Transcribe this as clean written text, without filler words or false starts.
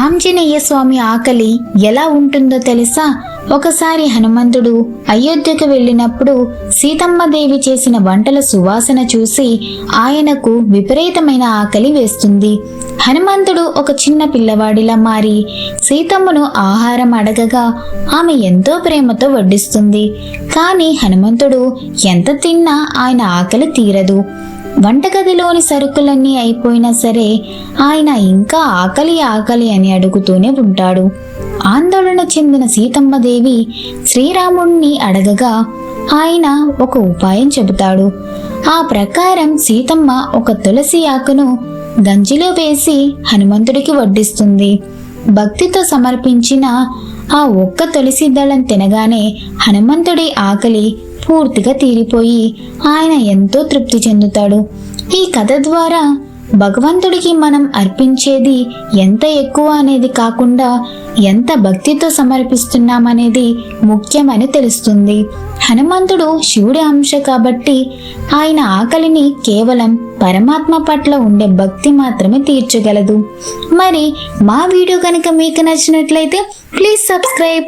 ఆంజనేయ స్వామి ఆకలి ఎలా ఉంటుందో తెలుసా? ఒకసారి హనుమంతుడు అయోధ్యకు వెళ్ళినప్పుడు సీతమ్మదేవి చేసిన వంటల సువాసన చూసి ఆయనకు విపరీతమైన ఆకలి వేస్తుంది. హనుమంతుడు ఒక చిన్న పిల్లవాడిలా మారి సీతమ్మను ఆహారం అడగగా ఆమె ఎంతో ప్రేమతో వడ్డిస్తుంది. కానీ హనుమంతుడు ఎంత తిన్నా ఆయన ఆకలి తీరదు. వంటగదిలోని సరుకులన్నీ అయిపోయినా సరే ఆయన ఇంకా ఆకలి ఆకలి అని అడుగుతూనే ఉంటాడు. ఆందోళన చెందిన సీతమ్మదేవి శ్రీరాముణ్ణి అడగగా ఆయన ఒక ఉపాయం చెబుతాడు. ఆ ప్రకారం సీతమ్మ ఒక తులసి ఆకును గంజిలో వేసి హనుమంతుడికి వడ్డిస్తుంది. భక్తితో సమర్పించిన ఆ ఒక్క తులసి దళం తినగానే హనుమంతుడి ఆకలి పూర్తిగా తీరిపోయి ఆయన ఎంతో తృప్తి చెందుతాడు. ఈ కథ ద్వారా భగవంతుడికి మనం అర్పించేది ఎంత ఎక్కువ అనేది కాకుండా ఎంత భక్తితో సమర్పిస్తున్నామనేది ముఖ్యమని తెలుస్తుంది. హనుమంతుడు శివుడి అంశ కాబట్టి ఆయన ఆకలిని కేవలం పరమాత్మ పట్ల ఉండే భక్తి మాత్రమే తీర్చగలదు. మరి మా వీడియో కనుక మీకు నచ్చినట్లయితే ప్లీజ్ సబ్స్క్రైబ్.